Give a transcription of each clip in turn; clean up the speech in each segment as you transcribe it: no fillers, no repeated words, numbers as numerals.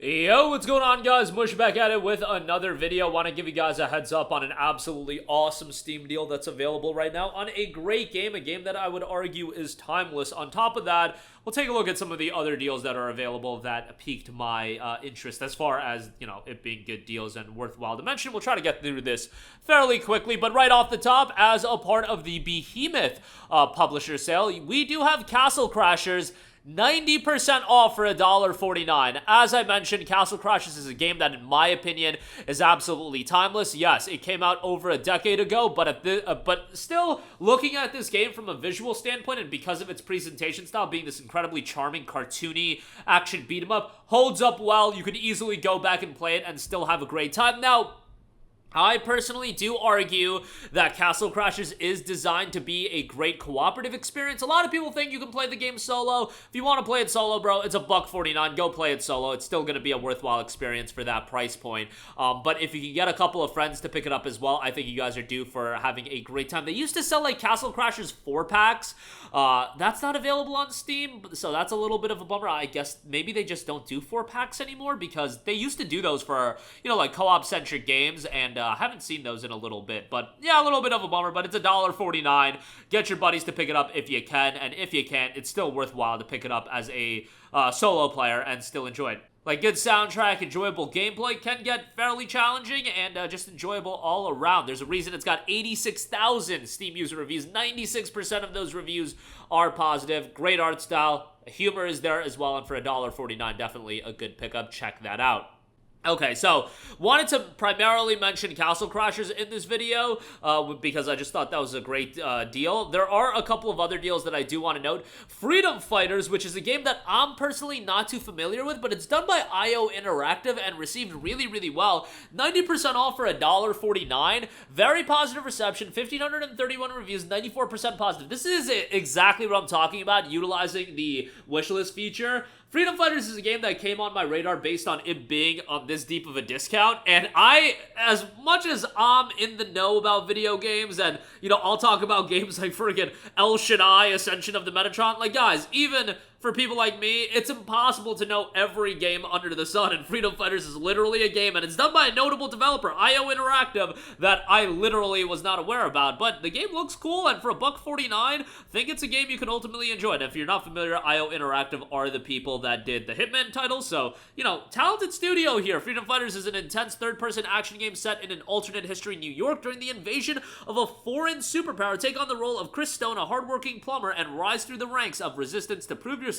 Yo, what's going on, guys? Mush back at it with another video. Want to give you guys a heads up on an absolutely awesome Steam deal that's available right now on a great game, a game that I would argue is timeless. On top of that, we'll take a look at some of the other deals that are available that piqued my interest as far as, it being good deals and worthwhile to mention. We'll try to get through this fairly quickly, but right off the top, as a part of the Behemoth publisher sale, we do have Castle Crashers 90% off for $1.49. As I mentioned, Castle Crashers is a game that, in my opinion, is absolutely timeless. Yes, it came out over a decade ago, but still, looking at this game from a visual standpoint, and because of its presentation style being this incredibly charming, cartoony action beat 'em up, holds up well. You could easily go back and play it and still have a great time. Now, I personally do argue that Castle Crashers is designed to be a great cooperative experience. A lot of people think you can play the game solo. If you want to play it solo, bro, it's $1.49. Go play it solo. It's still going to be a worthwhile experience for that price point. But if you can get a couple of friends to pick it up as well, I think you guys are due for having a great time. They used to sell like Castle Crashers 4-packs. That's not available on Steam, so that's a little bit of a bummer. I guess maybe they just don't do 4-packs anymore because they used to do those for, like co-op-centric games, and haven't seen those in a little bit, but yeah, a little bit of a bummer, but it's $1.49. Get your buddies to pick it up if you can, and if you can't, it's still worthwhile to pick it up as a solo player and still enjoy it. Like, good soundtrack, enjoyable gameplay can get fairly challenging, and just enjoyable all around. There's a reason it's got 86,000 Steam user reviews. 96% of those reviews are positive. Great art style. Humor is there as well, and for $1.49, definitely a good pickup. Check that out. Okay, so wanted to primarily mention Castle Crashers in this video because I just thought that was a great deal. There are a couple of other deals that I do want to note. Freedom Fighters, which is a game that I'm personally not too familiar with, but it's done by IO Interactive and received really, really well. 90% off for $1.49. Very positive reception, 1,531 reviews, 94% positive. This is exactly what I'm talking about, utilizing the wishlist feature. Freedom Fighters is a game that came on my radar based on it being on this deep of a discount, and as much as I'm in the know about video games, and, I'll talk about games like friggin' El Shaddai, Ascension of the Metatron, like, guys, even for people like me, it's impossible to know every game under the sun, and Freedom Fighters is literally a game, and it's done by a notable developer, IO Interactive, that I literally was not aware about, but the game looks cool, and for $1.49, I think it's a game you can ultimately enjoy. And if you're not familiar, IO Interactive are the people that did the Hitman title, so, talented studio here. Freedom Fighters is an intense third-person action game set in an alternate history New York during the invasion of a foreign superpower. Take on the role of Chris Stone, a hardworking plumber, and rise through the ranks of resistance to prove yourself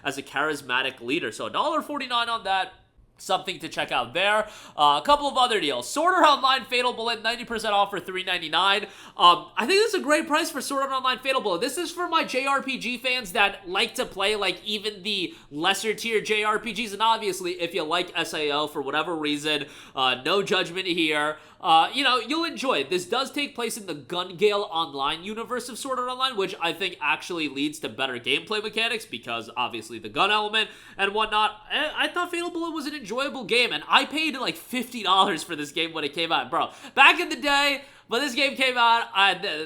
as a charismatic leader. So $1.49 on that. Something to check out there. A couple of other deals. Sword Art Online Fatal Bullet, 90% off for $3.99. I think this is a great price for Sword Art Online Fatal Bullet. This is for my JRPG fans that like to play, like, even the lesser tier JRPGs. And obviously, if you like SAO for whatever reason, no judgment here. You'll enjoy it. This does take place in the Gun Gale Online universe of Sword Art Online, which I think actually leads to better gameplay mechanics because, obviously, the gun element and whatnot. I thought Fatal Bullet was an enjoyable game, and I paid like $50 for this game when it ccame out. Bro, back in the day, when this game came out,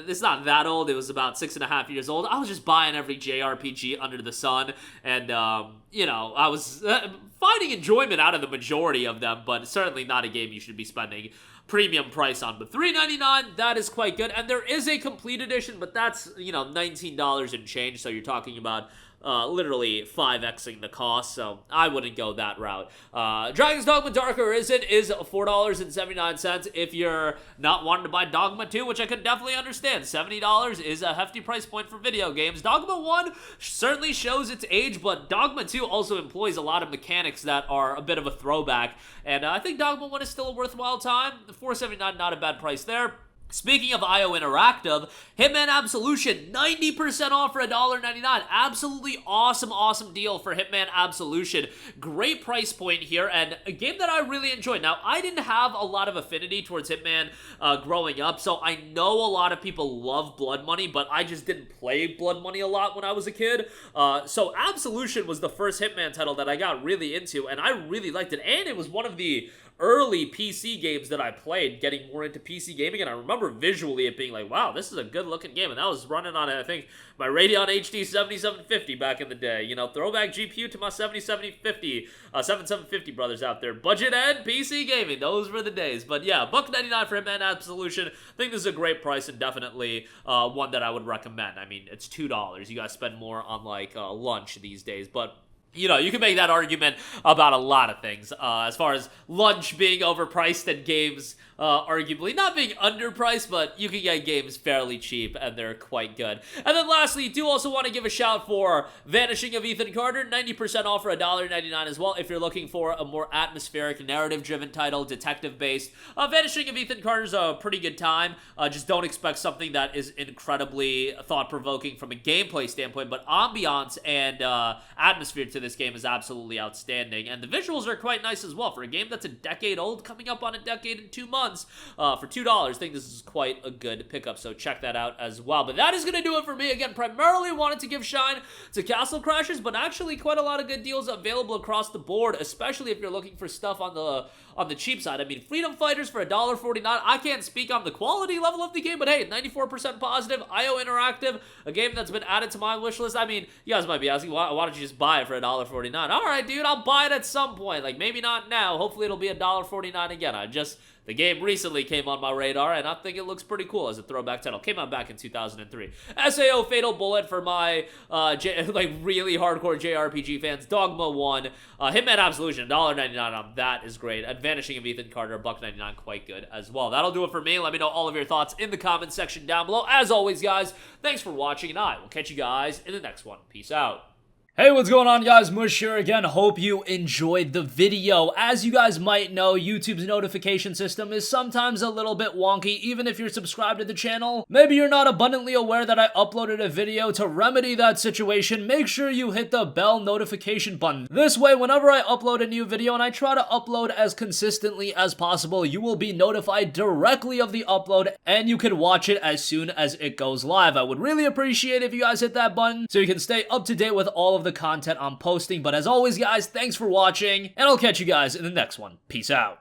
it's not that old. It was about 6.5 years old. I was just buying every JRPG under the sun, and, I was finding enjoyment out of the majority of them, but certainly not a game you should be spending premium price on. But $3.99, that is quite good. And there is a complete edition, but that's, $19 and change, so you're talking about literally 5xing the cost, so I wouldn't go that route. Dragon's Dogma Dark Arisen is $4.79 if you're not wanting to buy Dogma 2, which I can definitely understand. $70 is a hefty price point for video games. Dogma 1 certainly shows its age, but Dogma 2 also employs a lot of mechanics that are a bit of a throwback, and I think Dogma 1 is still a worthwhile time. $4.79, not a bad price there. Speaking of IO Interactive, Hitman Absolution, 90% off for $1.99. Absolutely awesome deal for Hitman Absolution. Great price point here, and a game that I really enjoyed. Now, I didn't have a lot of affinity towards Hitman growing up, so I know a lot of people love Blood Money, but I just didn't play Blood Money a lot when I was a kid. So Absolution was the first Hitman title that I got really into, and I really liked it, and it was one of the early PC games that I played, getting more into PC gaming, and I remember remember visually it being like, wow, this is a good looking game, and that was running on, I think, my Radeon HD 7750 back in the day. You know, throwback GPU to my 7750 brothers out there. Budget and PC gaming, those were the days. But yeah, $1.99 for Hitman Absolution. I think this is a great price and definitely one that I would recommend. I mean, it's $2. You guys spend more on like lunch these days, but you know, you can make that argument about a lot of things, as far as lunch being overpriced and games arguably not being underpriced, but you can get games fairly cheap, and they're quite good. And then lastly, do also want to give a shout for Vanishing of Ethan Carter, 90% off for $1.99 as well, if you're looking for a more atmospheric, narrative-driven title, detective-based. Vanishing of Ethan Carter's a pretty good time. Just don't expect something that is incredibly thought-provoking from a gameplay standpoint, but ambiance and atmosphere to this game is absolutely outstanding, and the visuals are quite nice as well. For a game that's a decade old, coming up on a decade in 2 months, for $2, I think this is quite a good pickup, so check that out as well. But that is going to do it for me. Again, primarily wanted to give shine to Castle Crashers, but actually quite a lot of good deals available across the board, especially if you're looking for stuff on the cheap side. I mean, Freedom Fighters for $1.49, I can't speak on the quality level of the game, but hey, 94% positive. IO Interactive, a game that's been added to my wish list. I mean, you guys might be asking, why don't you just buy it for $1.49? Alright, dude, I'll buy it at some point. Like, maybe not now. Hopefully it'll be $1.49 again. The game recently came on my radar, and I think it looks pretty cool as a throwback title. Came out back in 2003. SAO Fatal Bullet for my, really hardcore JRPG fans. Dogma 1. Hitman Absolution, $1.99. That is great. And Vanishing of Ethan Carter, $1.99. Quite good as well. That'll do it for me. Let me know all of your thoughts in the comments section down below. As always, guys, thanks for watching, and I will catch you guys in the next one. Peace out. Hey, what's going on, guys? Mush here again. Hope you enjoyed the video. As you guys might know, YouTube's notification system is sometimes a little bit wonky, even if you're subscribed to the channel. Maybe you're not abundantly aware that I uploaded a video. To remedy that situation, make sure you hit the bell notification button. This way, whenever I upload a new video, and I try to upload as consistently as possible, you will be notified directly of the upload, and you can watch it as soon as it goes live. I would really appreciate it if you guys hit that button so you can stay up to date with all of the content I'm posting. But as always, guys, thanks for watching, and I'll catch you guys in the next one. Peace out.